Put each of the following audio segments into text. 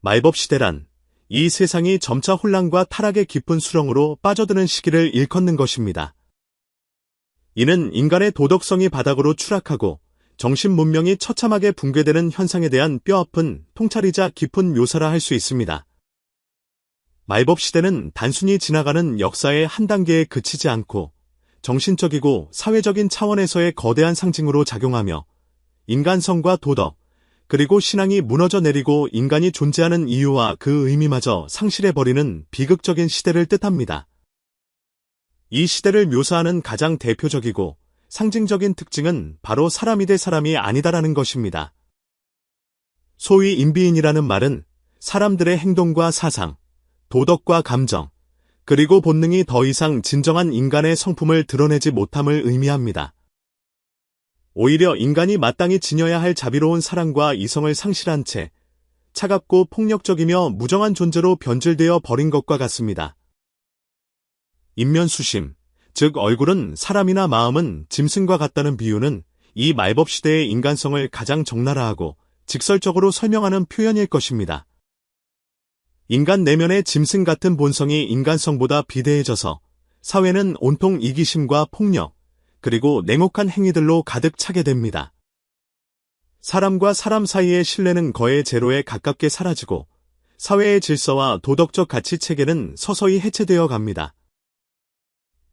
말법 시대란 이 세상이 점차 혼란과 타락의 깊은 수렁으로 빠져드는 시기를 일컫는 것입니다. 이는 인간의 도덕성이 바닥으로 추락하고 정신 문명이 처참하게 붕괴되는 현상에 대한 뼈아픈 통찰이자 깊은 묘사라 할 수 있습니다. 말법 시대는 단순히 지나가는 역사의 한 단계에 그치지 않고 정신적이고 사회적인 차원에서의 거대한 상징으로 작용하며 인간성과 도덕, 그리고 신앙이 무너져 내리고 인간이 존재하는 이유와 그 의미마저 상실해버리는 비극적인 시대를 뜻합니다. 이 시대를 묘사하는 가장 대표적이고 상징적인 특징은 바로 사람이 대 사람이 아니다라는 것입니다. 소위 인비인이라는 말은 사람들의 행동과 사상, 도덕과 감정, 그리고 본능이 더 이상 진정한 인간의 성품을 드러내지 못함을 의미합니다. 오히려 인간이 마땅히 지녀야 할 자비로운 사랑과 이성을 상실한 채 차갑고 폭력적이며 무정한 존재로 변질되어 버린 것과 같습니다. 인면수심, 즉 얼굴은 사람이나 마음은 짐승과 같다는 비유는 이 말법 시대의 인간성을 가장 적나라하고 직설적으로 설명하는 표현일 것입니다. 인간 내면의 짐승 같은 본성이 인간성보다 비대해져서 사회는 온통 이기심과 폭력, 그리고 냉혹한 행위들로 가득 차게 됩니다. 사람과 사람 사이의 신뢰는 거의 제로에 가깝게 사라지고 사회의 질서와 도덕적 가치체계는 서서히 해체되어 갑니다.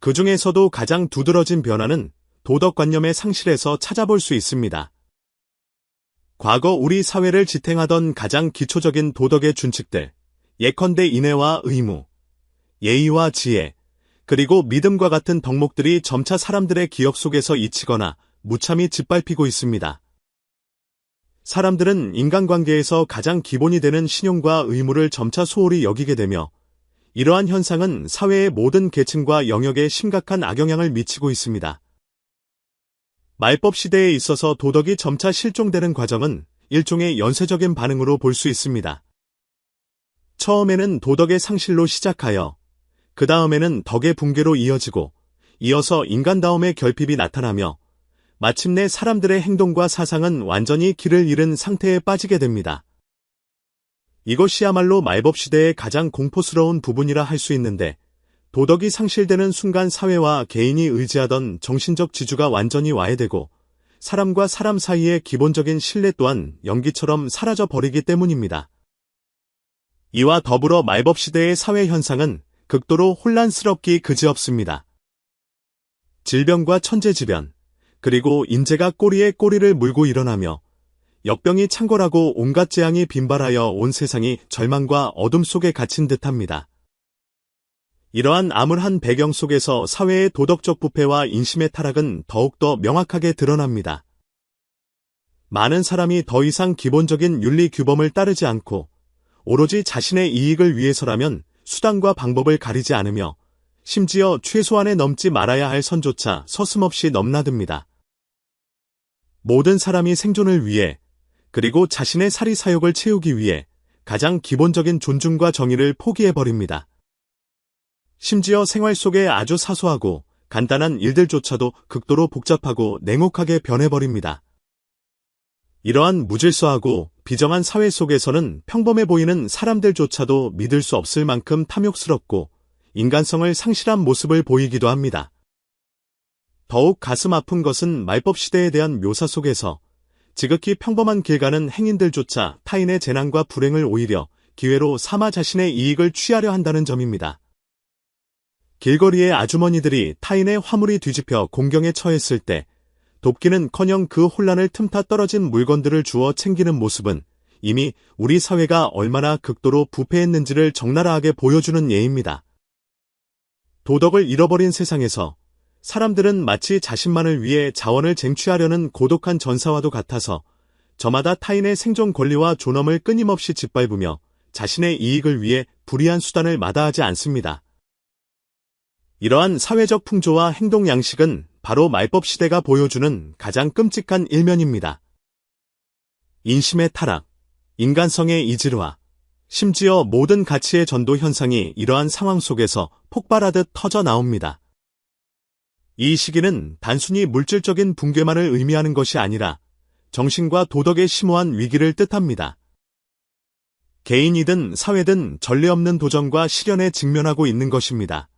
그 중에서도 가장 두드러진 변화는 도덕관념의 상실에서 찾아볼 수 있습니다. 과거 우리 사회를 지탱하던 가장 기초적인 도덕의 준칙들, 예컨대 인애와 의무, 예의와 지혜, 그리고 믿음과 같은 덕목들이 점차 사람들의 기억 속에서 잊히거나 무참히 짓밟히고 있습니다. 사람들은 인간관계에서 가장 기본이 되는 신용과 의무를 점차 소홀히 여기게 되며 이러한 현상은 사회의 모든 계층과 영역에 심각한 악영향을 미치고 있습니다. 말법 시대에 있어서 도덕이 점차 실종되는 과정은 일종의 연쇄적인 반응으로 볼 수 있습니다. 처음에는 도덕의 상실로 시작하여 그 다음에는 덕의 붕괴로 이어지고 이어서 인간다움의 결핍이 나타나며 마침내 사람들의 행동과 사상은 완전히 길을 잃은 상태에 빠지게 됩니다. 이것이야말로 말법 시대의 가장 공포스러운 부분이라 할 수 있는데 도덕이 상실되는 순간 사회와 개인이 의지하던 정신적 지주가 완전히 와해되고 사람과 사람 사이의 기본적인 신뢰 또한 연기처럼 사라져 버리기 때문입니다. 이와 더불어 말법 시대의 사회 현상은 극도로 혼란스럽기 그지없습니다. 질병과 천재지변, 그리고 인재가 꼬리에 꼬리를 물고 일어나며 역병이 창궐하고 온갖 재앙이 빈발하여 온 세상이 절망과 어둠 속에 갇힌 듯합니다. 이러한 암울한 배경 속에서 사회의 도덕적 부패와 인심의 타락은 더욱더 명확하게 드러납니다. 많은 사람이 더 이상 기본적인 윤리 규범을 따르지 않고 오로지 자신의 이익을 위해서라면 수단과 방법을 가리지 않으며 심지어 최소한에 넘지 말아야 할 선조차 서슴없이 넘나듭니다. 모든 사람이 생존을 위해 그리고 자신의 사리사욕을 채우기 위해 가장 기본적인 존중과 정의를 포기해버립니다. 심지어 생활 속에 아주 사소하고 간단한 일들조차도 극도로 복잡하고 냉혹하게 변해버립니다. 이러한 무질서하고 비정한 사회 속에서는 평범해 보이는 사람들조차도 믿을 수 없을 만큼 탐욕스럽고 인간성을 상실한 모습을 보이기도 합니다. 더욱 가슴 아픈 것은 말법 시대에 대한 묘사 속에서 지극히 평범한 길 가는 행인들조차 타인의 재난과 불행을 오히려 기회로 삼아 자신의 이익을 취하려 한다는 점입니다. 길거리의 아주머니들이 타인의 화물이 뒤집혀 공경에 처했을 때 돕기는커녕 그 혼란을 틈타 떨어진 물건들을 주워 챙기는 모습은 이미 우리 사회가 얼마나 극도로 부패했는지를 적나라하게 보여주는 예입니다. 도덕을 잃어버린 세상에서 사람들은 마치 자신만을 위해 자원을 쟁취하려는 고독한 전사와도 같아서 저마다 타인의 생존 권리와 존엄을 끊임없이 짓밟으며 자신의 이익을 위해 불의한 수단을 마다하지 않습니다. 이러한 사회적 풍조와 행동 양식은 바로 말법 시대가 보여주는 가장 끔찍한 일면입니다. 인심의 타락, 인간성의 이질화, 심지어 모든 가치의 전도 현상이 이러한 상황 속에서 폭발하듯 터져 나옵니다. 이 시기는 단순히 물질적인 붕괴만을 의미하는 것이 아니라 정신과 도덕의 심오한 위기를 뜻합니다. 개인이든 사회든 전례 없는 도전과 시련에 직면하고 있는 것입니다.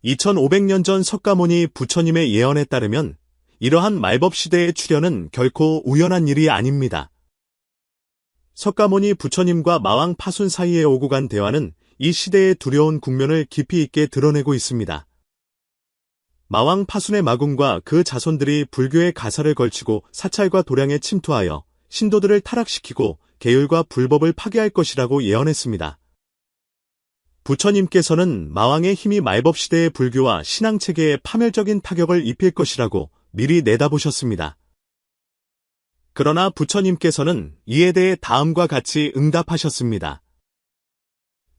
2500년 전 석가모니 부처님의 예언에 따르면 이러한 말법시대의 출현은 결코 우연한 일이 아닙니다. 석가모니 부처님과 마왕 파순 사이에 오고 간 대화는 이 시대의 두려운 국면을 깊이 있게 드러내고 있습니다. 마왕 파순의 마군과 그 자손들이 불교의 가사를 걸치고 사찰과 도량에 침투하여 신도들을 타락시키고 계율과 불법을 파괴할 것이라고 예언했습니다. 부처님께서는 마왕의 힘이 말법시대의 불교와 신앙체계에 파멸적인 타격을 입힐 것이라고 미리 내다보셨습니다. 그러나 부처님께서는 이에 대해 다음과 같이 응답하셨습니다.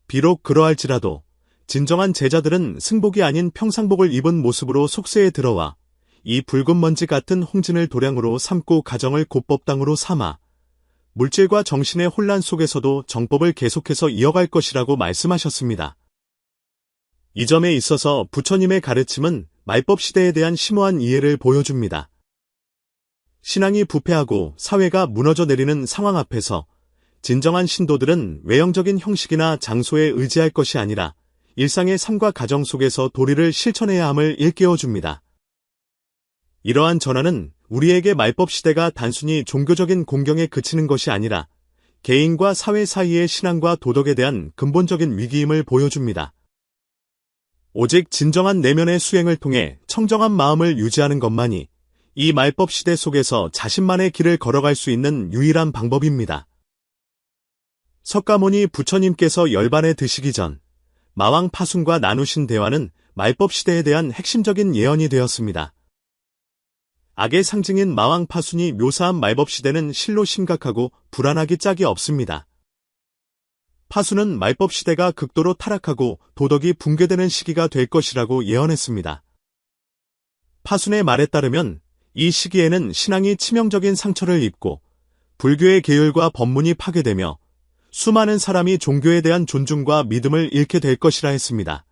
비록 그러할지라도 진정한 제자들은 승복이 아닌 평상복을 입은 모습으로 속세에 들어와 이 붉은 먼지 같은 홍진을 도량으로 삼고 가정을 곧법당으로 삼아 물질과 정신의 혼란 속에서도 정법을 계속해서 이어갈 것이라고 말씀하셨습니다. 이 점에 있어서 부처님의 가르침은 말법 시대에 대한 심오한 이해를 보여줍니다. 신앙이 부패하고 사회가 무너져 내리는 상황 앞에서 진정한 신도들은 외형적인 형식이나 장소에 의지할 것이 아니라 일상의 삶과 가정 속에서 도리를 실천해야 함을 일깨워줍니다. 이러한 전환은 우리에게 말법 시대가 단순히 종교적인 공경에 그치는 것이 아니라 개인과 사회 사이의 신앙과 도덕에 대한 근본적인 위기임을 보여줍니다. 오직 진정한 내면의 수행을 통해 청정한 마음을 유지하는 것만이 이 말법 시대 속에서 자신만의 길을 걸어갈 수 있는 유일한 방법입니다. 석가모니 부처님께서 열반에 드시기 전 마왕 파순과 나누신 대화는 말법 시대에 대한 핵심적인 예언이 되었습니다. 악의 상징인 마왕 파순이 묘사한 말법 시대는 실로 심각하고 불안하기 짝이 없습니다. 파순은 말법 시대가 극도로 타락하고 도덕이 붕괴되는 시기가 될 것이라고 예언했습니다. 파순의 말에 따르면 이 시기에는 신앙이 치명적인 상처를 입고 불교의 계율과 법문이 파괴되며 수많은 사람이 종교에 대한 존중과 믿음을 잃게 될 것이라 했습니다.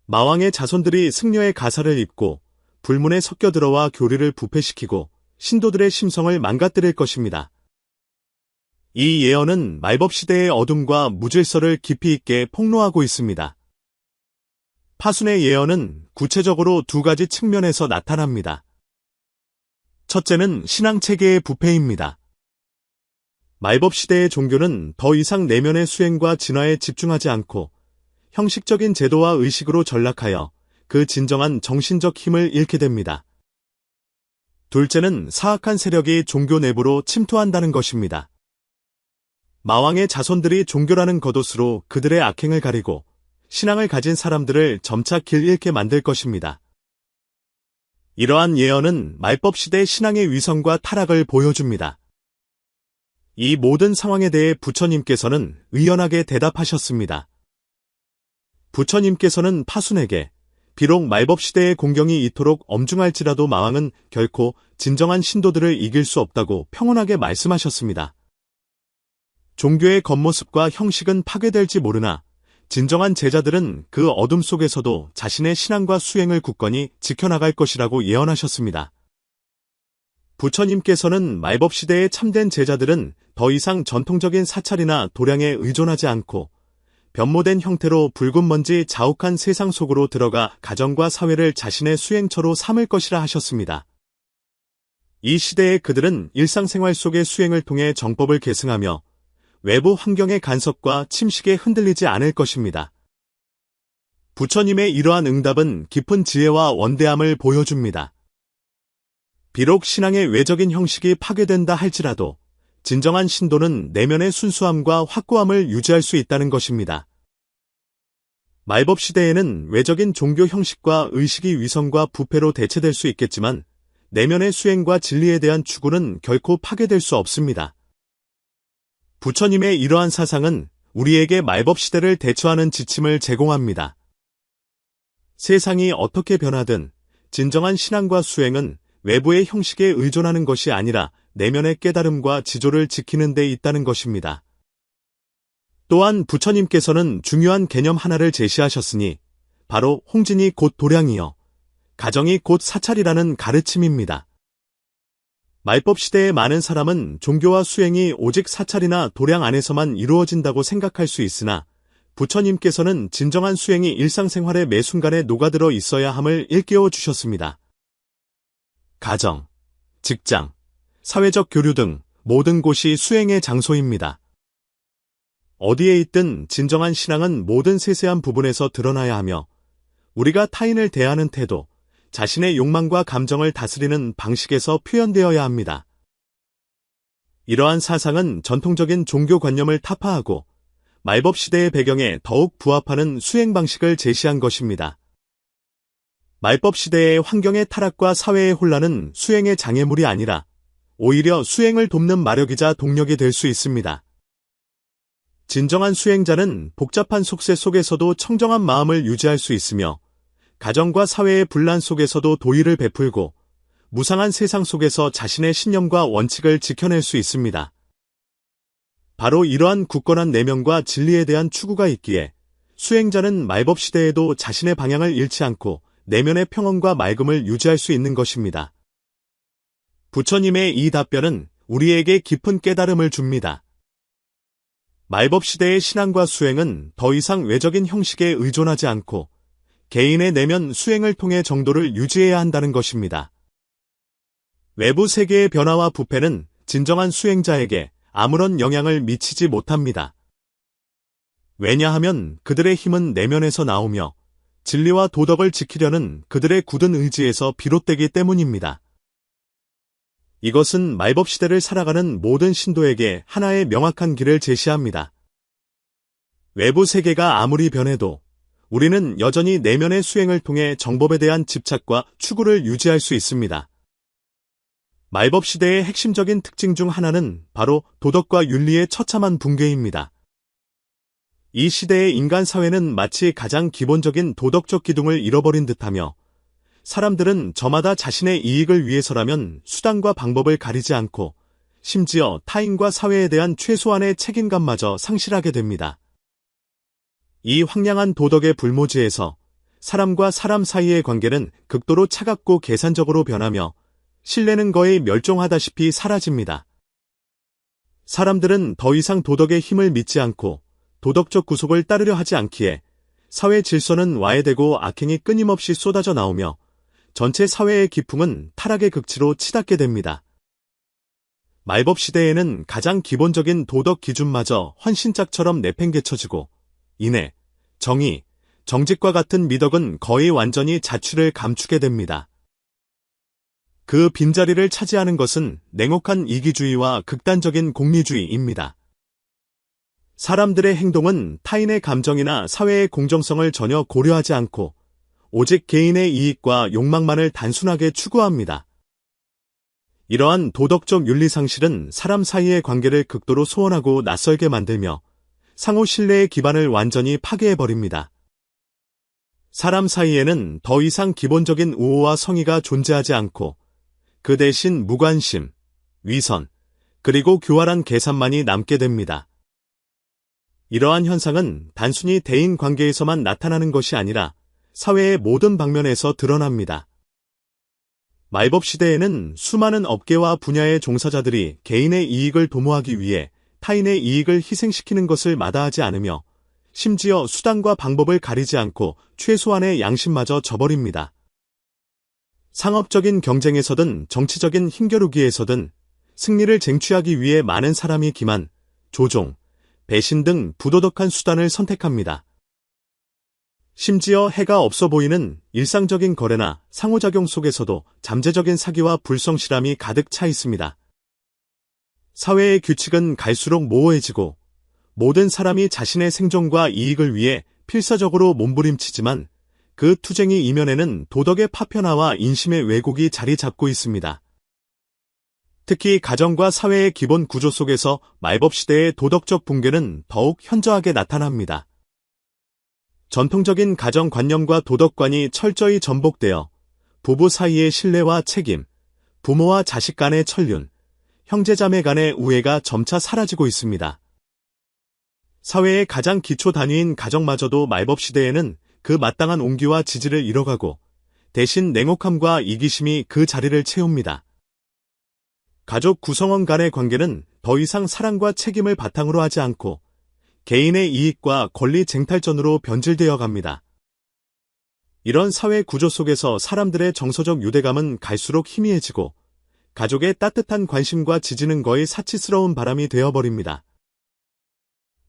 마왕의 자손들이 승려의 가사를 입고 불문에 섞여 들어와 교리를 부패시키고 신도들의 심성을 망가뜨릴 것입니다. 이 예언은 말법 시대의 어둠과 무질서를 깊이 있게 폭로하고 있습니다. 파순의 예언은 구체적으로 두 가지 측면에서 나타납니다. 첫째는 신앙체계의 부패입니다. 말법 시대의 종교는 더 이상 내면의 수행과 진화에 집중하지 않고 형식적인 제도와 의식으로 전락하여 그 진정한 정신적 힘을 잃게 됩니다. 둘째는 사악한 세력이 종교 내부로 침투한다는 것입니다. 마왕의 자손들이 종교라는 겉옷으로 그들의 악행을 가리고 신앙을 가진 사람들을 점차 길 잃게 만들 것입니다. 이러한 예언은 말법 시대 신앙의 위선과 타락을 보여줍니다. 이 모든 상황에 대해 부처님께서는 의연하게 대답하셨습니다. 부처님께서는 파순에게 비록 말법 시대의 공경이 이토록 엄중할지라도 마왕은 결코 진정한 신도들을 이길 수 없다고 평온하게 말씀하셨습니다. 종교의 겉모습과 형식은 파괴될지 모르나 진정한 제자들은 그 어둠 속에서도 자신의 신앙과 수행을 굳건히 지켜나갈 것이라고 예언하셨습니다. 부처님께서는 말법 시대의 참된 제자들은 더 이상 전통적인 사찰이나 도량에 의존하지 않고 변모된 형태로 붉은 먼지 자욱한 세상 속으로 들어가 가정과 사회를 자신의 수행처로 삼을 것이라 하셨습니다. 이 시대에 그들은 일상생활 속의 수행을 통해 정법을 계승하며 외부 환경의 간섭과 침식에 흔들리지 않을 것입니다. 부처님의 이러한 응답은 깊은 지혜와 원대함을 보여줍니다. 비록 신앙의 외적인 형식이 파괴된다 할지라도 진정한 신도는 내면의 순수함과 확고함을 유지할 수 있다는 것입니다. 말법 시대에는 외적인 종교 형식과 의식이 위선과 부패로 대체될 수 있겠지만 내면의 수행과 진리에 대한 추구는 결코 파괴될 수 없습니다. 부처님의 이러한 사상은 우리에게 말법 시대를 대처하는 지침을 제공합니다. 세상이 어떻게 변하든 진정한 신앙과 수행은 외부의 형식에 의존하는 것이 아니라 내면의 깨달음과 지조를 지키는 데 있다는 것입니다. 또한 부처님께서는 중요한 개념 하나를 제시하셨으니 바로 홍진이 곧 도량이요 가정이 곧 사찰이라는 가르침입니다. 말법 시대의 많은 사람은 종교와 수행이 오직 사찰이나 도량 안에서만 이루어진다고 생각할 수 있으나 부처님께서는 진정한 수행이 일상생활의 매 순간에 녹아들어 있어야 함을 일깨워 주셨습니다. 가정, 직장, 사회적 교류 등 모든 곳이 수행의 장소입니다. 어디에 있든 진정한 신앙은 모든 세세한 부분에서 드러나야 하며 우리가 타인을 대하는 태도, 자신의 욕망과 감정을 다스리는 방식에서 표현되어야 합니다. 이러한 사상은 전통적인 종교관념을 타파하고 말법 시대의 배경에 더욱 부합하는 수행 방식을 제시한 것입니다. 말법 시대의 환경의 타락과 사회의 혼란은 수행의 장애물이 아니라 오히려 수행을 돕는 마력이자 동력이 될 수 있습니다. 진정한 수행자는 복잡한 속세 속에서도 청정한 마음을 유지할 수 있으며 가정과 사회의 분란 속에서도 도의를 베풀고 무상한 세상 속에서 자신의 신념과 원칙을 지켜낼 수 있습니다. 바로 이러한 굳건한 내면과 진리에 대한 추구가 있기에 수행자는 말법 시대에도 자신의 방향을 잃지 않고 내면의 평온과 맑음을 유지할 수 있는 것입니다. 부처님의 이 답변은 우리에게 깊은 깨달음을 줍니다. 말법 시대의 신앙과 수행은 더 이상 외적인 형식에 의존하지 않고 개인의 내면 수행을 통해 정도를 유지해야 한다는 것입니다. 외부 세계의 변화와 부패는 진정한 수행자에게 아무런 영향을 미치지 못합니다. 왜냐하면 그들의 힘은 내면에서 나오며 진리와 도덕을 지키려는 그들의 굳은 의지에서 비롯되기 때문입니다. 이것은 말법 시대를 살아가는 모든 신도에게 하나의 명확한 길을 제시합니다. 외부 세계가 아무리 변해도 우리는 여전히 내면의 수행을 통해 정법에 대한 집착과 추구를 유지할 수 있습니다. 말법 시대의 핵심적인 특징 중 하나는 바로 도덕과 윤리의 처참한 붕괴입니다. 이 시대의 인간 사회는 마치 가장 기본적인 도덕적 기둥을 잃어버린 듯하며 사람들은 저마다 자신의 이익을 위해서라면 수단과 방법을 가리지 않고 심지어 타인과 사회에 대한 최소한의 책임감마저 상실하게 됩니다. 이 황량한 도덕의 불모지에서 사람과 사람 사이의 관계는 극도로 차갑고 계산적으로 변하며 신뢰는 거의 멸종하다시피 사라집니다. 사람들은 더 이상 도덕의 힘을 믿지 않고 도덕적 구속을 따르려 하지 않기에 사회 질서는 와해되고 악행이 끊임없이 쏟아져 나오며 전체 사회의 기풍은 타락의 극치로 치닫게 됩니다. 말법 시대에는 가장 기본적인 도덕 기준마저 헌신짝처럼 내팽개쳐지고 인애, 정의, 정직과 같은 미덕은 거의 완전히 자취를 감추게 됩니다. 그 빈자리를 차지하는 것은 냉혹한 이기주의와 극단적인 공리주의입니다. 사람들의 행동은 타인의 감정이나 사회의 공정성을 전혀 고려하지 않고 오직 개인의 이익과 욕망만을 단순하게 추구합니다. 이러한 도덕적 윤리상실은 사람 사이의 관계를 극도로 소원하고 낯설게 만들며 상호 신뢰의 기반을 완전히 파괴해버립니다. 사람 사이에는 더 이상 기본적인 우호와 성의가 존재하지 않고 그 대신 무관심, 위선, 그리고 교활한 계산만이 남게 됩니다. 이러한 현상은 단순히 대인 관계에서만 나타나는 것이 아니라 사회의 모든 방면에서 드러납니다. 말법 시대에는 수많은 업계와 분야의 종사자들이 개인의 이익을 도모하기 위해 타인의 이익을 희생시키는 것을 마다하지 않으며 심지어 수단과 방법을 가리지 않고 최소한의 양심마저 저버립니다. 상업적인 경쟁에서든 정치적인 힘겨루기에서든 승리를 쟁취하기 위해 많은 사람이 기만, 조종, 배신 등 부도덕한 수단을 선택합니다. 심지어 해가 없어 보이는 일상적인 거래나 상호작용 속에서도 잠재적인 사기와 불성실함이 가득 차 있습니다. 사회의 규칙은 갈수록 모호해지고 모든 사람이 자신의 생존과 이익을 위해 필사적으로 몸부림치지만 그 투쟁이 이면에는 도덕의 파편화와 인심의 왜곡이 자리 잡고 있습니다. 특히 가정과 사회의 기본 구조 속에서 말법 시대의 도덕적 붕괴는 더욱 현저하게 나타납니다. 전통적인 가정관념과 도덕관이 철저히 전복되어 부부 사이의 신뢰와 책임, 부모와 자식 간의 천륜, 형제자매 간의 우애가 점차 사라지고 있습니다. 사회의 가장 기초 단위인 가정마저도 말법 시대에는 그 마땅한 온기와 지지를 잃어가고 대신 냉혹함과 이기심이 그 자리를 채웁니다. 가족 구성원 간의 관계는 더 이상 사랑과 책임을 바탕으로 하지 않고 개인의 이익과 권리 쟁탈전으로 변질되어 갑니다. 이런 사회 구조 속에서 사람들의 정서적 유대감은 갈수록 희미해지고 가족의 따뜻한 관심과 지지는 거의 사치스러운 바람이 되어버립니다.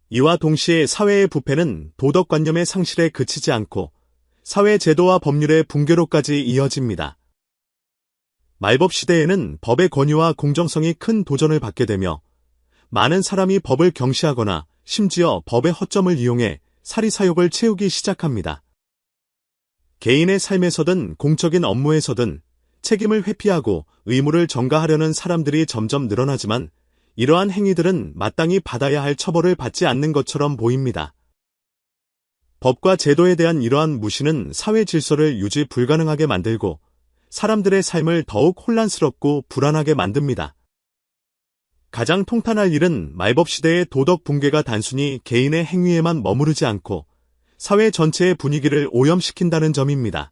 이와 동시에 사회의 부패는 도덕관념의 상실에 그치지 않고 사회 제도와 법률의 붕괴로까지 이어집니다. 말법 시대에는 법의 권위와 공정성이 큰 도전을 받게 되며 많은 사람이 법을 경시하거나 심지어 법의 허점을 이용해 사리사욕을 채우기 시작합니다. 개인의 삶에서든 공적인 업무에서든 책임을 회피하고 의무를 전가하려는 사람들이 점점 늘어나지만 이러한 행위들은 마땅히 받아야 할 처벌을 받지 않는 것처럼 보입니다. 법과 제도에 대한 이러한 무시는 사회 질서를 유지 불가능하게 만들고 사람들의 삶을 더욱 혼란스럽고 불안하게 만듭니다. 가장 통탄할 일은 말법 시대의 도덕 붕괴가 단순히 개인의 행위에만 머무르지 않고 사회 전체의 분위기를 오염시킨다는 점입니다.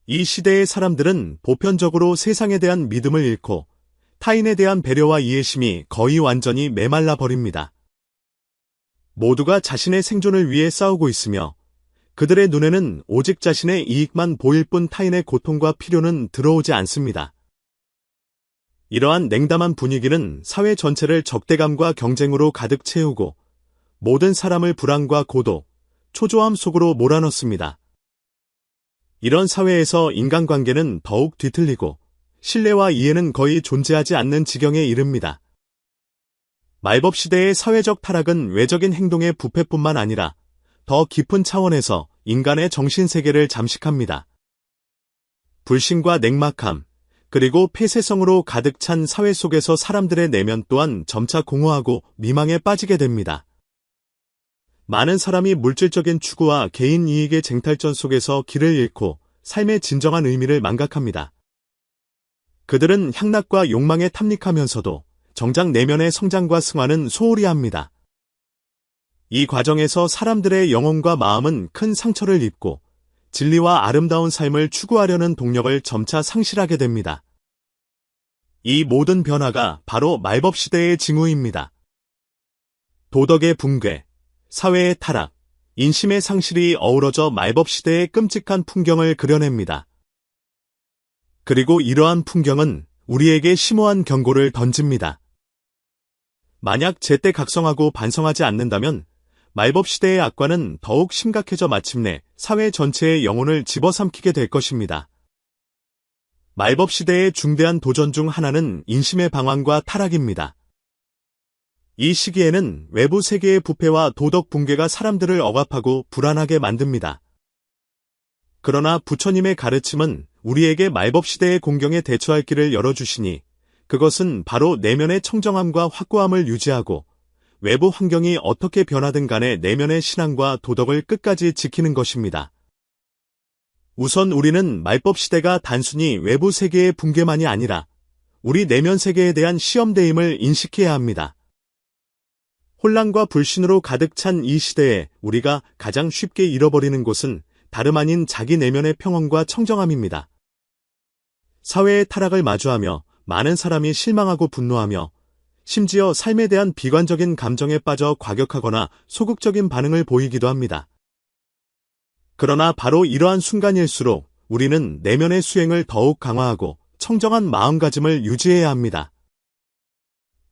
이 시대의 사람들은 보편적으로 세상에 대한 믿음을 잃고 타인에 대한 배려와 이해심이 거의 완전히 메말라 버립니다. 모두가 자신의 생존을 위해 싸우고 있으며 그들의 눈에는 오직 자신의 이익만 보일 뿐 타인의 고통과 필요는 들어오지 않습니다. 이러한 냉담한 분위기는 사회 전체를 적대감과 경쟁으로 가득 채우고 모든 사람을 불안과 고독, 초조함 속으로 몰아넣습니다. 이런 사회에서 인간관계는 더욱 뒤틀리고 신뢰와 이해는 거의 존재하지 않는 지경에 이릅니다. 말법 시대의 사회적 타락은 외적인 행동의 부패뿐만 아니라 더 깊은 차원에서 인간의 정신세계를 잠식합니다. 불신과 냉막함, 그리고 폐쇄성으로 가득 찬 사회 속에서 사람들의 내면 또한 점차 공허하고 미망에 빠지게 됩니다. 많은 사람이 물질적인 추구와 개인 이익의 쟁탈전 속에서 길을 잃고 삶의 진정한 의미를 망각합니다. 그들은 향락과 욕망에 탐닉하면서도 정작 내면의 성장과 승화는 소홀히 합니다. 이 과정에서 사람들의 영혼과 마음은 큰 상처를 입고 진리와 아름다운 삶을 추구하려는 동력을 점차 상실하게 됩니다. 이 모든 변화가 바로 말법 시대의 징후입니다. 도덕의 붕괴, 사회의 타락, 인심의 상실이 어우러져 말법 시대의 끔찍한 풍경을 그려냅니다. 그리고 이러한 풍경은 우리에게 심오한 경고를 던집니다. 만약 제때 각성하고 반성하지 않는다면 말법 시대의 악과는 더욱 심각해져 마침내 사회 전체의 영혼을 집어삼키게 될 것입니다. 말법 시대의 중대한 도전 중 하나는 인심의 방황과 타락입니다. 이 시기에는 외부 세계의 부패와 도덕 붕괴가 사람들을 억압하고 불안하게 만듭니다. 그러나 부처님의 가르침은 우리에게 말법 시대의 공경에 대처할 길을 열어주시니 그것은 바로 내면의 청정함과 확고함을 유지하고 외부 환경이 어떻게 변하든 간에 내면의 신앙과 도덕을 끝까지 지키는 것입니다. 우선 우리는 말법 시대가 단순히 외부 세계의 붕괴만이 아니라 우리 내면 세계에 대한 시험대임을 인식해야 합니다. 혼란과 불신으로 가득 찬 이 시대에 우리가 가장 쉽게 잃어버리는 곳은 다름 아닌 자기 내면의 평온과 청정함입니다. 사회의 타락을 마주하며 많은 사람이 실망하고 분노하며 심지어 삶에 대한 비관적인 감정에 빠져 과격하거나 소극적인 반응을 보이기도 합니다. 그러나 바로 이러한 순간일수록 우리는 내면의 수행을 더욱 강화하고 청정한 마음가짐을 유지해야 합니다.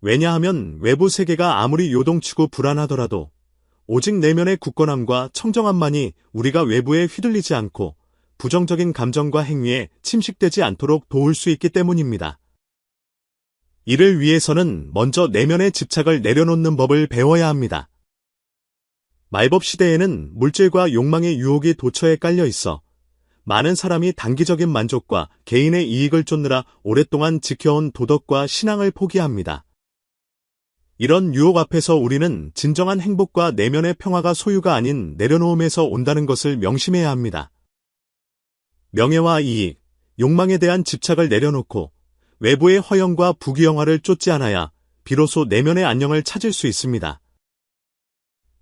왜냐하면 외부 세계가 아무리 요동치고 불안하더라도 오직 내면의 굳건함과 청정함만이 우리가 외부에 휘둘리지 않고 부정적인 감정과 행위에 침식되지 않도록 도울 수 있기 때문입니다. 이를 위해서는 먼저 내면의 집착을 내려놓는 법을 배워야 합니다. 말법 시대에는 물질과 욕망의 유혹이 도처에 깔려 있어 많은 사람이 단기적인 만족과 개인의 이익을 쫓느라 오랫동안 지켜온 도덕과 신앙을 포기합니다. 이런 유혹 앞에서 우리는 진정한 행복과 내면의 평화가 소유가 아닌 내려놓음에서 온다는 것을 명심해야 합니다. 명예와 이익, 욕망에 대한 집착을 내려놓고 외부의 허영과 부귀영화를 쫓지 않아야 비로소 내면의 안녕을 찾을 수 있습니다.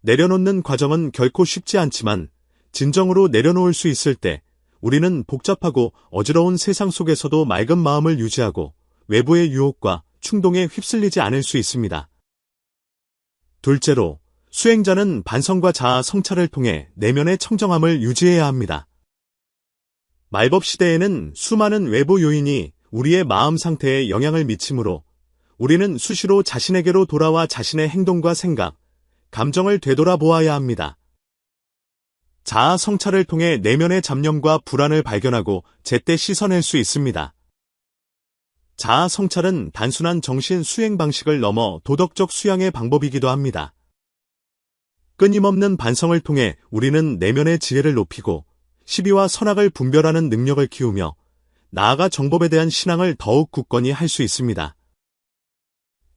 내려놓는 과정은 결코 쉽지 않지만 진정으로 내려놓을 수 있을 때 우리는 복잡하고 어지러운 세상 속에서도 맑은 마음을 유지하고 외부의 유혹과 충동에 휩쓸리지 않을 수 있습니다. 둘째로, 수행자는 반성과 자아 성찰을 통해 내면의 청정함을 유지해야 합니다. 말법 시대에는 수많은 외부 요인이 우리의 마음 상태에 영향을 미치므로 우리는 수시로 자신에게로 돌아와 자신의 행동과 생각, 감정을 되돌아보아야 합니다. 자아 성찰을 통해 내면의 잡념과 불안을 발견하고 제때 씻어낼 수 있습니다. 자아 성찰은 단순한 정신 수행 방식을 넘어 도덕적 수양의 방법이기도 합니다. 끊임없는 반성을 통해 우리는 내면의 지혜를 높이고 시비와 선악을 분별하는 능력을 키우며 나아가 정법에 대한 신앙을 더욱 굳건히 할 수 있습니다.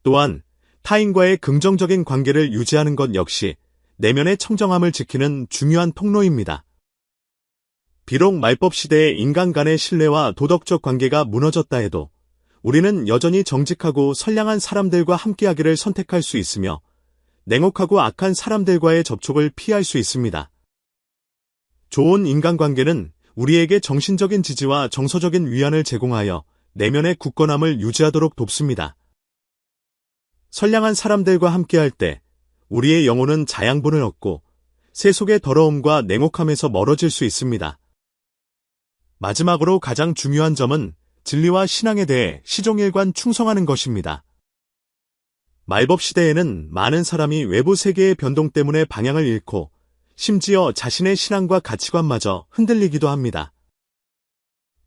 또한 타인과의 긍정적인 관계를 유지하는 것 역시 내면의 청정함을 지키는 중요한 통로입니다. 비록 말법 시대의 인간 간의 신뢰와 도덕적 관계가 무너졌다 해도 우리는 여전히 정직하고 선량한 사람들과 함께하기를 선택할 수 있으며 냉혹하고 악한 사람들과의 접촉을 피할 수 있습니다. 좋은 인간관계는 우리에게 정신적인 지지와 정서적인 위안을 제공하여 내면의 굳건함을 유지하도록 돕습니다. 선량한 사람들과 함께할 때 우리의 영혼은 자양분을 얻고 세속의 더러움과 냉혹함에서 멀어질 수 있습니다. 마지막으로 가장 중요한 점은 진리와 신앙에 대해 시종일관 충성하는 것입니다. 말법 시대에는 많은 사람이 외부 세계의 변동 때문에 방향을 잃고 심지어 자신의 신앙과 가치관마저 흔들리기도 합니다.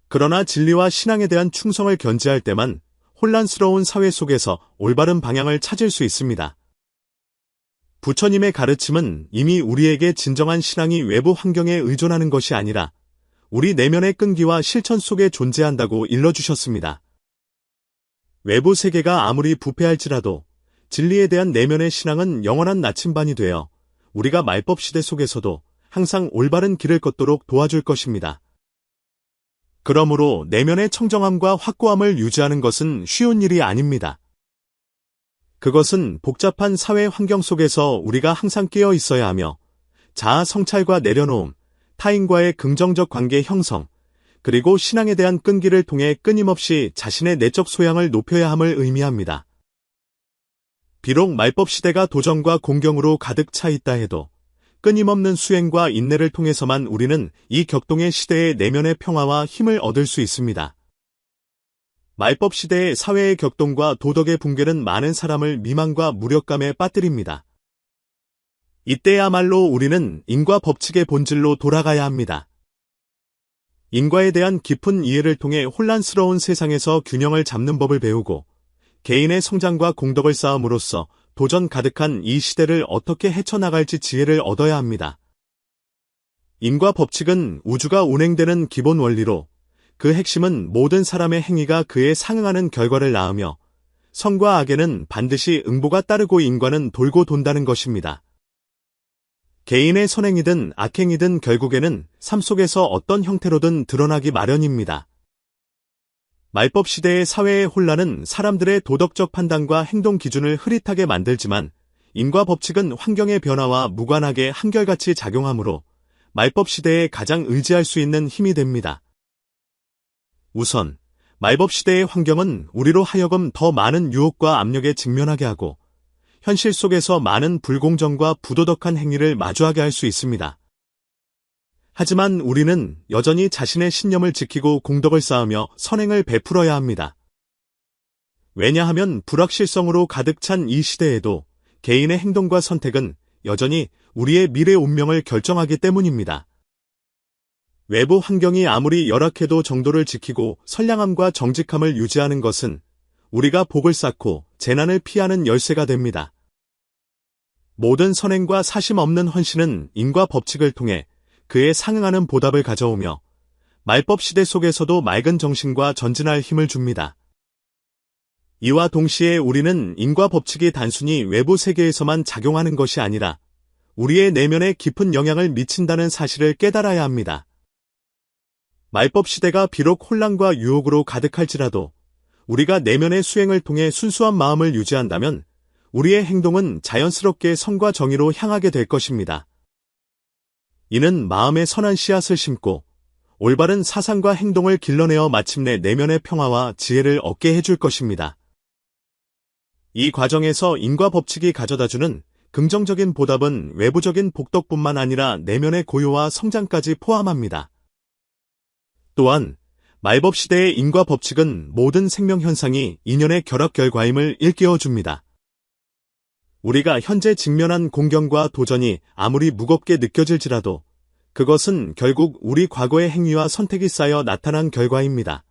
그러나 진리와 신앙에 대한 충성을 견지할 때만 혼란스러운 사회 속에서 올바른 방향을 찾을 수 있습니다. 부처님의 가르침은 이미 우리에게 진정한 신앙이 외부 환경에 의존하는 것이 아니라 우리 내면의 끈기와 실천 속에 존재한다고 일러주셨습니다. 외부 세계가 아무리 부패할지라도 진리에 대한 내면의 신앙은 영원한 나침반이 되어 우리가 말법 시대 속에서도 항상 올바른 길을 걷도록 도와줄 것입니다. 그러므로 내면의 청정함과 확고함을 유지하는 것은 쉬운 일이 아닙니다. 그것은 복잡한 사회 환경 속에서 우리가 항상 깨어 있어야 하며 자아 성찰과 내려놓음, 타인과의 긍정적 관계 형성, 그리고 신앙에 대한 끈기를 통해 끊임없이 자신의 내적 소양을 높여야 함을 의미합니다. 비록 말법 시대가 도전과 공경으로 가득 차 있다 해도 끊임없는 수행과 인내를 통해서만 우리는 이 격동의 시대의 내면의 평화와 힘을 얻을 수 있습니다. 말법 시대의 사회의 격동과 도덕의 붕괴는 많은 사람을 미망과 무력감에 빠뜨립니다. 이때야말로 우리는 인과 법칙의 본질로 돌아가야 합니다. 인과에 대한 깊은 이해를 통해 혼란스러운 세상에서 균형을 잡는 법을 배우고 개인의 성장과 공덕을 쌓음으로써 도전 가득한 이 시대를 어떻게 헤쳐나갈지 지혜를 얻어야 합니다. 인과 법칙은 우주가 운행되는 기본 원리로 그 핵심은 모든 사람의 행위가 그에 상응하는 결과를 낳으며 선과 악에는 반드시 응보가 따르고 인과는 돌고 돈다는 것입니다. 개인의 선행이든 악행이든 결국에는 삶 속에서 어떤 형태로든 드러나기 마련입니다. 말법 시대의 사회의 혼란은 사람들의 도덕적 판단과 행동 기준을 흐릿하게 만들지만 인과 법칙은 환경의 변화와 무관하게 한결같이 작용하므로 말법 시대에 가장 의지할 수 있는 힘이 됩니다. 우선 말법 시대의 환경은 우리로 하여금 더 많은 유혹과 압력에 직면하게 하고 현실 속에서 많은 불공정과 부도덕한 행위를 마주하게 할 수 있습니다. 하지만 우리는 여전히 자신의 신념을 지키고 공덕을 쌓으며 선행을 베풀어야 합니다. 왜냐하면 불확실성으로 가득 찬 이 시대에도 개인의 행동과 선택은 여전히 우리의 미래 운명을 결정하기 때문입니다. 외부 환경이 아무리 열악해도 정도를 지키고 선량함과 정직함을 유지하는 것은 우리가 복을 쌓고 재난을 피하는 열쇠가 됩니다. 모든 선행과 사심 없는 헌신은 인과 법칙을 통해 그에 상응하는 보답을 가져오며 말법 시대 속에서도 맑은 정신과 전진할 힘을 줍니다. 이와 동시에 우리는 인과 법칙이 단순히 외부 세계에서만 작용하는 것이 아니라 우리의 내면에 깊은 영향을 미친다는 사실을 깨달아야 합니다. 말법 시대가 비록 혼란과 유혹으로 가득할지라도 우리가 내면의 수행을 통해 순수한 마음을 유지한다면 우리의 행동은 자연스럽게 선과 정의로 향하게 될 것입니다. 이는 마음의 선한 씨앗을 심고 올바른 사상과 행동을 길러내어 마침내 내면의 평화와 지혜를 얻게 해줄 것입니다. 이 과정에서 인과 법칙이 가져다주는 긍정적인 보답은 외부적인 복덕뿐만 아니라 내면의 고요와 성장까지 포함합니다. 또한 말법 시대의 인과 법칙은 모든 생명 현상이 인연의 결합 결과임을 일깨워줍니다. 우리가 현재 직면한 공경과 도전이 아무리 무겁게 느껴질지라도 그것은 결국 우리 과거의 행위와 선택이 쌓여 나타난 결과입니다.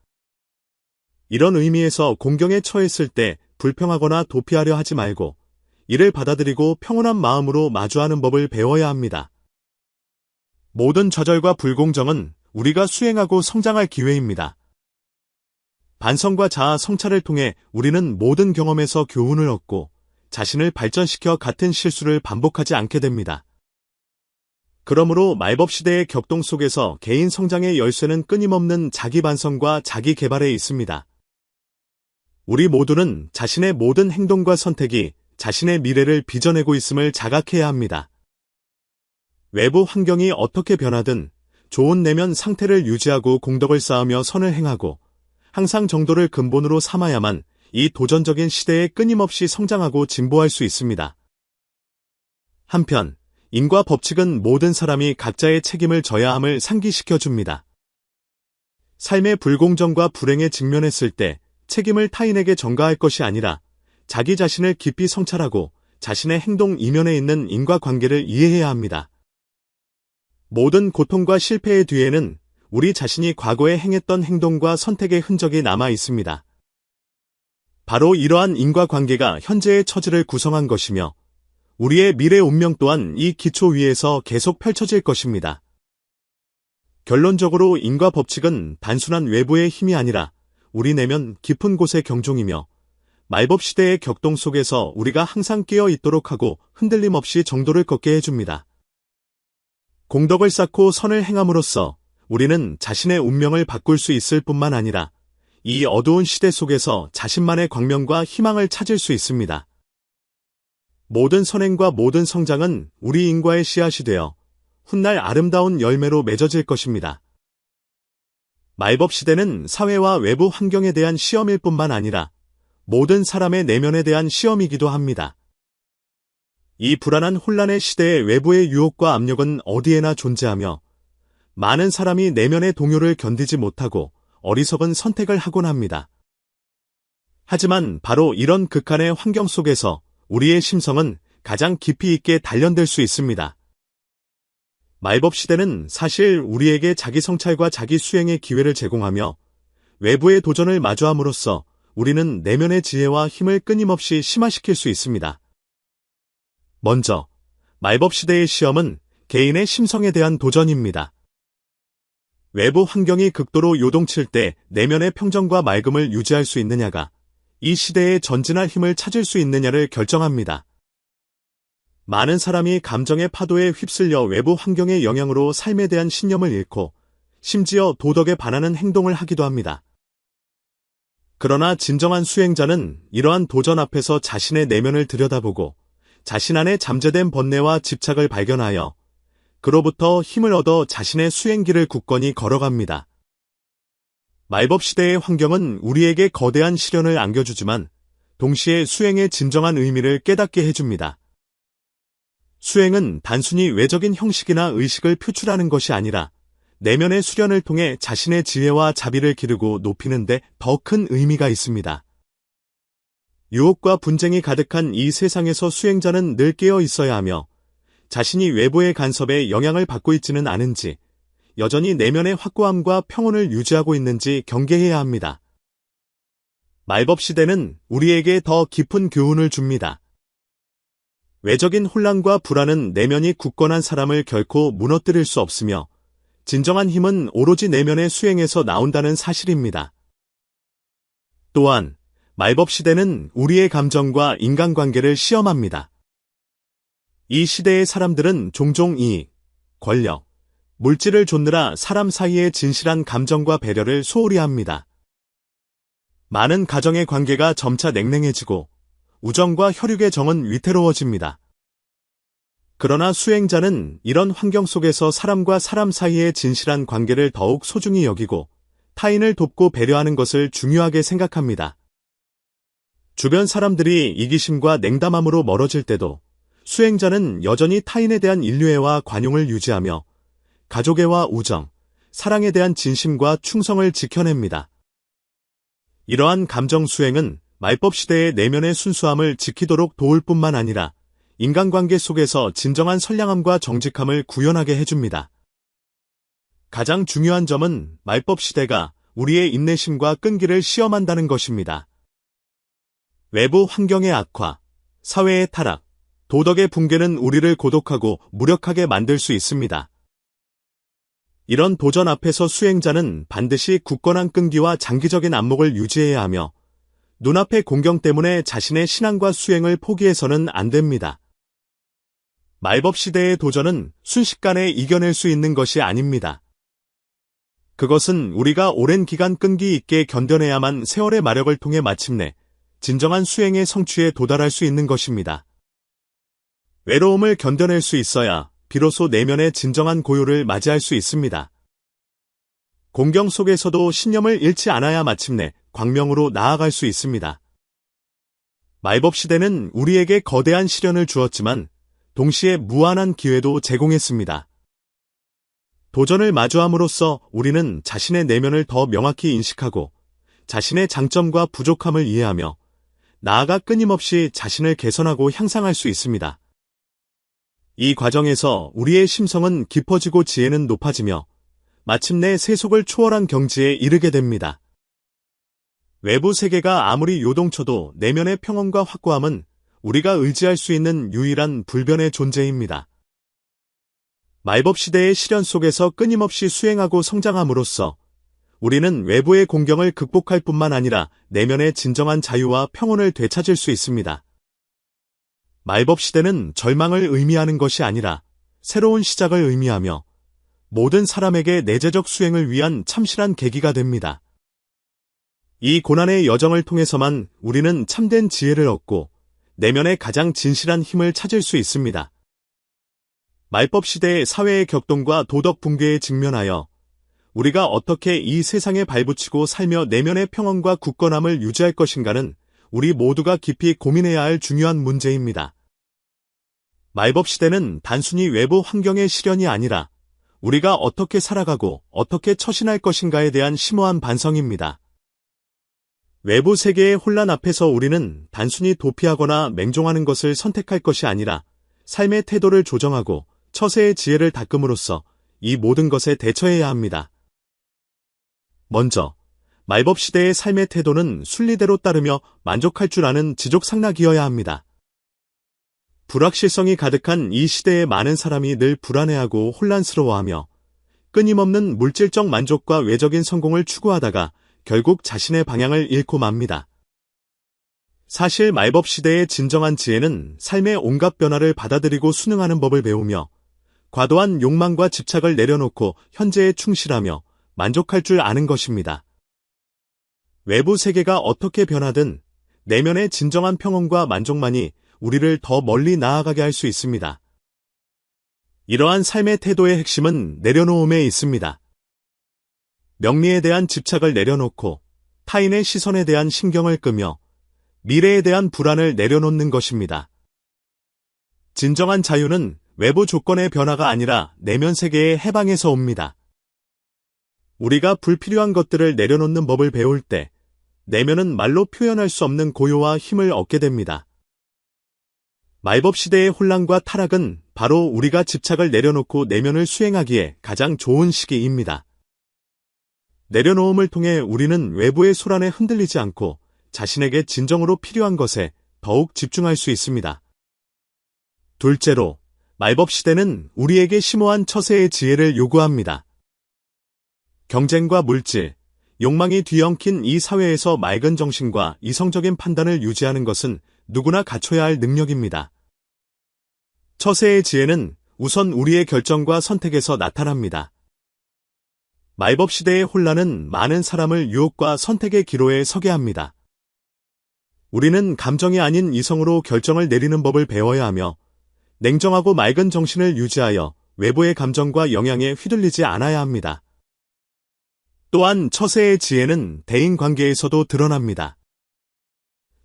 이런 의미에서 공경에 처했을 때 불평하거나 도피하려 하지 말고 이를 받아들이고 평온한 마음으로 마주하는 법을 배워야 합니다. 모든 좌절과 불공정은 우리가 수행하고 성장할 기회입니다. 반성과 자아 성찰을 통해 우리는 모든 경험에서 교훈을 얻고 자신을 발전시켜 같은 실수를 반복하지 않게 됩니다. 그러므로 말법 시대의 격동 속에서 개인 성장의 열쇠는 끊임없는 자기 반성과 자기 개발에 있습니다. 우리 모두는 자신의 모든 행동과 선택이 자신의 미래를 빚어내고 있음을 자각해야 합니다. 외부 환경이 어떻게 변하든 좋은 내면 상태를 유지하고 공덕을 쌓으며 선을 행하고 항상 정도를 근본으로 삼아야만 이 도전적인 시대에 끊임없이 성장하고 진보할 수 있습니다. 한편 인과 법칙은 모든 사람이 각자의 책임을 져야 함을 상기시켜 줍니다. 삶의 불공정과 불행에 직면했을 때 책임을 타인에게 전가할 것이 아니라 자기 자신을 깊이 성찰하고 자신의 행동 이면에 있는 인과관계를 이해해야 합니다. 모든 고통과 실패의 뒤에는 우리 자신이 과거에 행했던 행동과 선택의 흔적이 남아 있습니다. 바로 이러한 인과관계가 현재의 처지를 구성한 것이며 우리의 미래 운명 또한 이 기초 위에서 계속 펼쳐질 것입니다. 결론적으로 인과 법칙은 단순한 외부의 힘이 아니라 우리 내면 깊은 곳의 경종이며 말법 시대의 격동 속에서 우리가 항상 깨어 있도록 하고 흔들림 없이 정도를 걷게 해줍니다. 공덕을 쌓고 선을 행함으로써 우리는 자신의 운명을 바꿀 수 있을 뿐만 아니라 이 어두운 시대 속에서 자신만의 광명과 희망을 찾을 수 있습니다. 모든 선행과 모든 성장은 우리 인과의 씨앗이 되어 훗날 아름다운 열매로 맺어질 것입니다. 말법 시대는 사회와 외부 환경에 대한 시험일 뿐만 아니라 모든 사람의 내면에 대한 시험이기도 합니다. 이 불안한 혼란의 시대의 외부의 유혹과 압력은 어디에나 존재하며 많은 사람이 내면의 동요를 견디지 못하고 어리석은 선택을 하곤 합니다. 하지만 바로 이런 극한의 환경 속에서 우리의 심성은 가장 깊이 있게 단련될 수 있습니다. 말법 시대는 사실 우리에게 자기 성찰과 자기 수행의 기회를 제공하며 외부의 도전을 마주함으로써 우리는 내면의 지혜와 힘을 끊임없이 심화시킬 수 있습니다. 먼저, 말법 시대의 시험은 개인의 심성에 대한 도전입니다. 외부 환경이 극도로 요동칠 때 내면의 평정과 맑음을 유지할 수 있느냐가 이 시대에 전진할 힘을 찾을 수 있느냐를 결정합니다. 많은 사람이 감정의 파도에 휩쓸려 외부 환경의 영향으로 삶에 대한 신념을 잃고 심지어 도덕에 반하는 행동을 하기도 합니다. 그러나 진정한 수행자는 이러한 도전 앞에서 자신의 내면을 들여다보고 자신 안에 잠재된 번뇌와 집착을 발견하여 그로부터 힘을 얻어 자신의 수행길을 굳건히 걸어갑니다. 말법 시대의 환경은 우리에게 거대한 시련을 안겨주지만 동시에 수행의 진정한 의미를 깨닫게 해줍니다. 수행은 단순히 외적인 형식이나 의식을 표출하는 것이 아니라 내면의 수련을 통해 자신의 지혜와 자비를 기르고 높이는 데 더 큰 의미가 있습니다. 유혹과 분쟁이 가득한 이 세상에서 수행자는 늘 깨어 있어야 하며 자신이 외부의 간섭에 영향을 받고 있지는 않은지 여전히 내면의 확고함과 평온을 유지하고 있는지 경계해야 합니다. 말법 시대는 우리에게 더 깊은 교훈을 줍니다. 외적인 혼란과 불안은 내면이 굳건한 사람을 결코 무너뜨릴 수 없으며 진정한 힘은 오로지 내면의 수행에서 나온다는 사실입니다. 또한 말법 시대는 우리의 감정과 인간관계를 시험합니다. 이 시대의 사람들은 종종 이익, 권력, 물질을 좇느라 사람 사이의 진실한 감정과 배려를 소홀히 합니다. 많은 가정의 관계가 점차 냉랭해지고 우정과 혈육의 정은 위태로워집니다. 그러나 수행자는 이런 환경 속에서 사람과 사람 사이의 진실한 관계를 더욱 소중히 여기고 타인을 돕고 배려하는 것을 중요하게 생각합니다. 주변 사람들이 이기심과 냉담함으로 멀어질 때도 수행자는 여전히 타인에 대한 인류애와 관용을 유지하며 가족애와 우정, 사랑에 대한 진심과 충성을 지켜냅니다. 이러한 감정 수행은 말법 시대의 내면의 순수함을 지키도록 도울 뿐만 아니라 인간관계 속에서 진정한 선량함과 정직함을 구현하게 해줍니다. 가장 중요한 점은 말법 시대가 우리의 인내심과 끈기를 시험한다는 것입니다. 외부 환경의 악화, 사회의 타락, 도덕의 붕괴는 우리를 고독하고 무력하게 만들 수 있습니다. 이런 도전 앞에서 수행자는 반드시 굳건한 끈기와 장기적인 안목을 유지해야 하며 눈앞의 공경 때문에 자신의 신앙과 수행을 포기해서는 안 됩니다. 말법 시대의 도전은 순식간에 이겨낼 수 있는 것이 아닙니다. 그것은 우리가 오랜 기간 끈기 있게 견뎌내야만 세월의 마력을 통해 마침내 진정한 수행의 성취에 도달할 수 있는 것입니다. 외로움을 견뎌낼 수 있어야 비로소 내면의 진정한 고요를 맞이할 수 있습니다. 공경 속에서도 신념을 잃지 않아야 마침내 광명으로 나아갈 수 있습니다. 말법 시대는 우리에게 거대한 시련을 주었지만 동시에 무한한 기회도 제공했습니다. 도전을 마주함으로써 우리는 자신의 내면을 더 명확히 인식하고 자신의 장점과 부족함을 이해하며 나아가 끊임없이 자신을 개선하고 향상할 수 있습니다. 이 과정에서 우리의 심성은 깊어지고 지혜는 높아지며 마침내 세속을 초월한 경지에 이르게 됩니다. 외부 세계가 아무리 요동쳐도 내면의 평온과 확고함은 우리가 의지할 수 있는 유일한 불변의 존재입니다. 말법 시대의 시련 속에서 끊임없이 수행하고 성장함으로써 우리는 외부의 공경을 극복할 뿐만 아니라 내면의 진정한 자유와 평온을 되찾을 수 있습니다. 말법 시대는 절망을 의미하는 것이 아니라 새로운 시작을 의미하며 모든 사람에게 내재적 수행을 위한 참신한 계기가 됩니다. 이 고난의 여정을 통해서만 우리는 참된 지혜를 얻고 내면의 가장 진실한 힘을 찾을 수 있습니다. 말법 시대의 사회의 격동과 도덕 붕괴에 직면하여 우리가 어떻게 이 세상에 발붙이고 살며 내면의 평온과 굳건함을 유지할 것인가는 우리 모두가 깊이 고민해야 할 중요한 문제입니다. 말법 시대는 단순히 외부 환경의 시련이 아니라 우리가 어떻게 살아가고 어떻게 처신할 것인가에 대한 심오한 반성입니다. 외부 세계의 혼란 앞에서 우리는 단순히 도피하거나 맹종하는 것을 선택할 것이 아니라 삶의 태도를 조정하고 처세의 지혜를 닦음으로써 이 모든 것에 대처해야 합니다. 먼저, 말법 시대의 삶의 태도는 순리대로 따르며 만족할 줄 아는 지족상락이어야 합니다. 불확실성이 가득한 이 시대에 많은 사람이 늘 불안해하고 혼란스러워하며 끊임없는 물질적 만족과 외적인 성공을 추구하다가 결국 자신의 방향을 잃고 맙니다. 사실 말법 시대의 진정한 지혜는 삶의 온갖 변화를 받아들이고 순응하는 법을 배우며 과도한 욕망과 집착을 내려놓고 현재에 충실하며 만족할 줄 아는 것입니다. 외부 세계가 어떻게 변하든 내면의 진정한 평온과 만족만이 우리를 더 멀리 나아가게 할 수 있습니다. 이러한 삶의 태도의 핵심은 내려놓음에 있습니다. 명리에 대한 집착을 내려놓고 타인의 시선에 대한 신경을 끄며 미래에 대한 불안을 내려놓는 것입니다. 진정한 자유는 외부 조건의 변화가 아니라 내면 세계의 해방에서 옵니다. 우리가 불필요한 것들을 내려놓는 법을 배울 때 내면은 말로 표현할 수 없는 고요와 힘을 얻게 됩니다. 말법 시대의 혼란과 타락은 바로 우리가 집착을 내려놓고 내면을 수행하기에 가장 좋은 시기입니다. 내려놓음을 통해 우리는 외부의 소란에 흔들리지 않고 자신에게 진정으로 필요한 것에 더욱 집중할 수 있습니다. 둘째로, 말법 시대는 우리에게 심오한 처세의 지혜를 요구합니다. 경쟁과 물질, 욕망이 뒤엉킨 이 사회에서 맑은 정신과 이성적인 판단을 유지하는 것은 누구나 갖춰야 할 능력입니다. 처세의 지혜는 우선 우리의 결정과 선택에서 나타납니다. 말법 시대의 혼란은 많은 사람을 유혹과 선택의 기로에 서게 합니다. 우리는 감정이 아닌 이성으로 결정을 내리는 법을 배워야 하며 냉정하고 맑은 정신을 유지하여 외부의 감정과 영향에 휘둘리지 않아야 합니다. 또한 처세의 지혜는 대인관계에서도 드러납니다.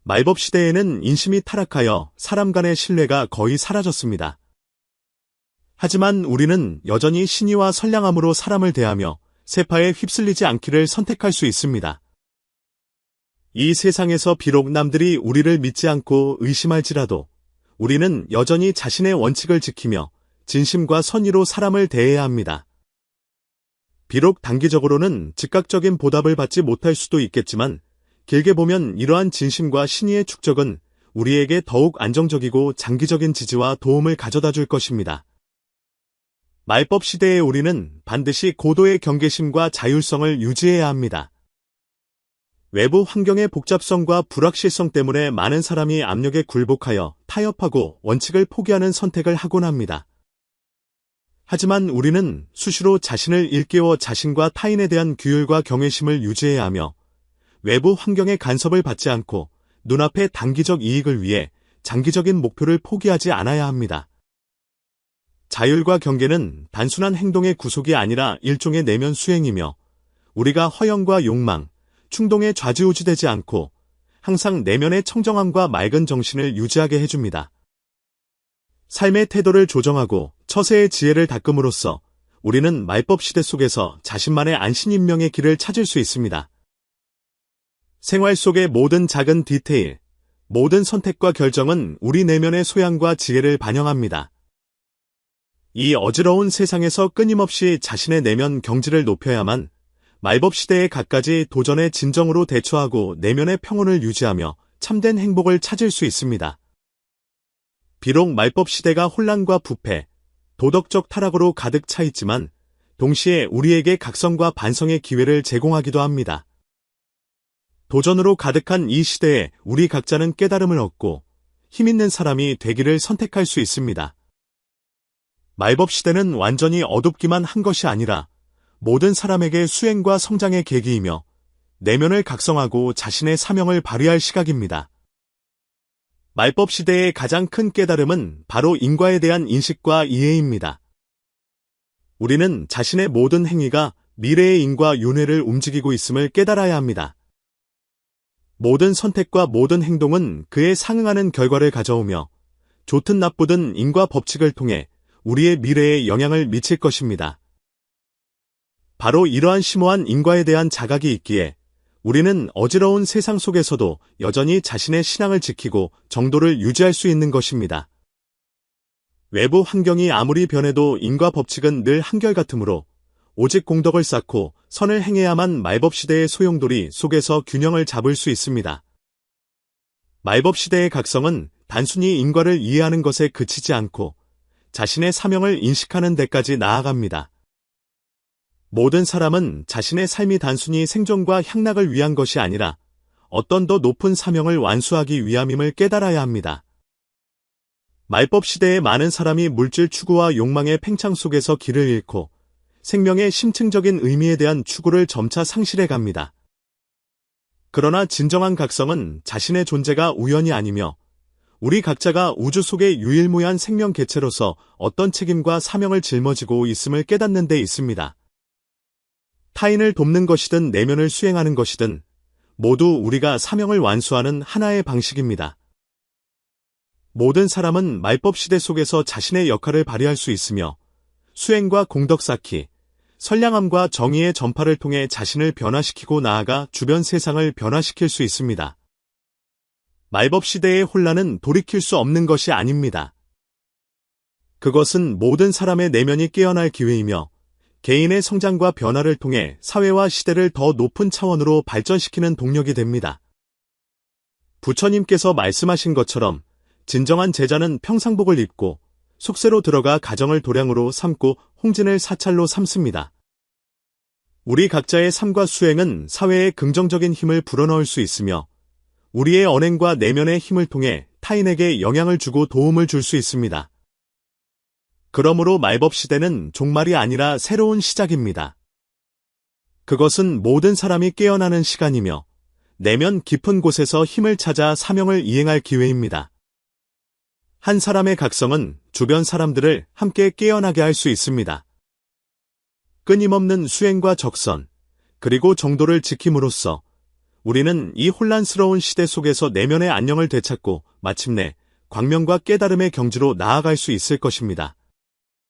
말법 시대에는 인심이 타락하여 사람 간의 신뢰가 거의 사라졌습니다. 하지만 우리는 여전히 신의와 선량함으로 사람을 대하며 세파에 휩쓸리지 않기를 선택할 수 있습니다. 이 세상에서 비록 남들이 우리를 믿지 않고 의심할지라도 우리는 여전히 자신의 원칙을 지키며 진심과 선의로 사람을 대해야 합니다. 비록 단기적으로는 즉각적인 보답을 받지 못할 수도 있겠지만 길게 보면 이러한 진심과 신의의 축적은 우리에게 더욱 안정적이고 장기적인 지지와 도움을 가져다 줄 것입니다. 말법 시대의 우리는 반드시 고도의 경계심과 자율성을 유지해야 합니다. 외부 환경의 복잡성과 불확실성 때문에 많은 사람이 압력에 굴복하여 타협하고 원칙을 포기하는 선택을 하곤 합니다. 하지만 우리는 수시로 자신을 일깨워 자신과 타인에 대한 규율과 경외심을 유지해야 하며 외부 환경의 간섭을 받지 않고 눈앞의 단기적 이익을 위해 장기적인 목표를 포기하지 않아야 합니다. 자율과 경계는 단순한 행동의 구속이 아니라 일종의 내면 수행이며 우리가 허영과 욕망, 충동에 좌지우지되지 않고 항상 내면의 청정함과 맑은 정신을 유지하게 해줍니다. 삶의 태도를 조정하고 처세의 지혜를 닦음으로써 우리는 말법 시대 속에서 자신만의 안신인명의 길을 찾을 수 있습니다. 생활 속의 모든 작은 디테일, 모든 선택과 결정은 우리 내면의 소양과 지혜를 반영합니다. 이 어지러운 세상에서 끊임없이 자신의 내면 경지를 높여야만 말법 시대의 갖가지 도전에 진정으로 대처하고 내면의 평온을 유지하며 참된 행복을 찾을 수 있습니다. 비록 말법 시대가 혼란과 부패, 도덕적 타락으로 가득 차 있지만 동시에 우리에게 각성과 반성의 기회를 제공하기도 합니다. 도전으로 가득한 이 시대에 우리 각자는 깨달음을 얻고 힘있는 사람이 되기를 선택할 수 있습니다. 말법 시대는 완전히 어둡기만 한 것이 아니라 모든 사람에게 수행과 성장의 계기이며 내면을 각성하고 자신의 사명을 발휘할 시각입니다. 말법 시대의 가장 큰 깨달음은 바로 인과에 대한 인식과 이해입니다. 우리는 자신의 모든 행위가 미래의 인과 윤회를 움직이고 있음을 깨달아야 합니다. 모든 선택과 모든 행동은 그에 상응하는 결과를 가져오며 좋든 나쁘든 인과 법칙을 통해 우리의 미래에 영향을 미칠 것입니다. 바로 이러한 심오한 인과에 대한 자각이 있기에 우리는 어지러운 세상 속에서도 여전히 자신의 신앙을 지키고 정도를 유지할 수 있는 것입니다. 외부 환경이 아무리 변해도 인과 법칙은 늘 한결같으므로 오직 공덕을 쌓고 선을 행해야만 말법 시대의 소용돌이 속에서 균형을 잡을 수 있습니다. 말법 시대의 각성은 단순히 인과를 이해하는 것에 그치지 않고 자신의 사명을 인식하는 데까지 나아갑니다. 모든 사람은 자신의 삶이 단순히 생존과 향락을 위한 것이 아니라 어떤 더 높은 사명을 완수하기 위함임을 깨달아야 합니다. 말법 시대의 많은 사람이 물질 추구와 욕망의 팽창 속에서 길을 잃고 생명의 심층적인 의미에 대한 추구를 점차 상실해 갑니다. 그러나 진정한 각성은 자신의 존재가 우연이 아니며 우리 각자가 우주 속의 유일무이한 생명 개체로서 어떤 책임과 사명을 짊어지고 있음을 깨닫는 데 있습니다. 타인을 돕는 것이든 내면을 수행하는 것이든 모두 우리가 사명을 완수하는 하나의 방식입니다. 모든 사람은 말법 시대 속에서 자신의 역할을 발휘할 수 있으며 수행과 공덕 쌓기, 선량함과 정의의 전파를 통해 자신을 변화시키고 나아가 주변 세상을 변화시킬 수 있습니다. 말법 시대의 혼란은 돌이킬 수 없는 것이 아닙니다. 그것은 모든 사람의 내면이 깨어날 기회이며 개인의 성장과 변화를 통해 사회와 시대를 더 높은 차원으로 발전시키는 동력이 됩니다. 부처님께서 말씀하신 것처럼 진정한 제자는 평상복을 입고 속세로 들어가 가정을 도량으로 삼고 홍진을 사찰로 삼습니다. 우리 각자의 삶과 수행은 사회에 긍정적인 힘을 불어넣을 수 있으며 우리의 언행과 내면의 힘을 통해 타인에게 영향을 주고 도움을 줄 수 있습니다. 그러므로 말법 시대는 종말이 아니라 새로운 시작입니다. 그것은 모든 사람이 깨어나는 시간이며 내면 깊은 곳에서 힘을 찾아 사명을 이행할 기회입니다. 한 사람의 각성은 주변 사람들을 함께 깨어나게 할 수 있습니다. 끊임없는 수행과 적선, 그리고 정도를 지킴으로써 우리는 이 혼란스러운 시대 속에서 내면의 안녕을 되찾고 마침내 광명과 깨달음의 경지로 나아갈 수 있을 것입니다.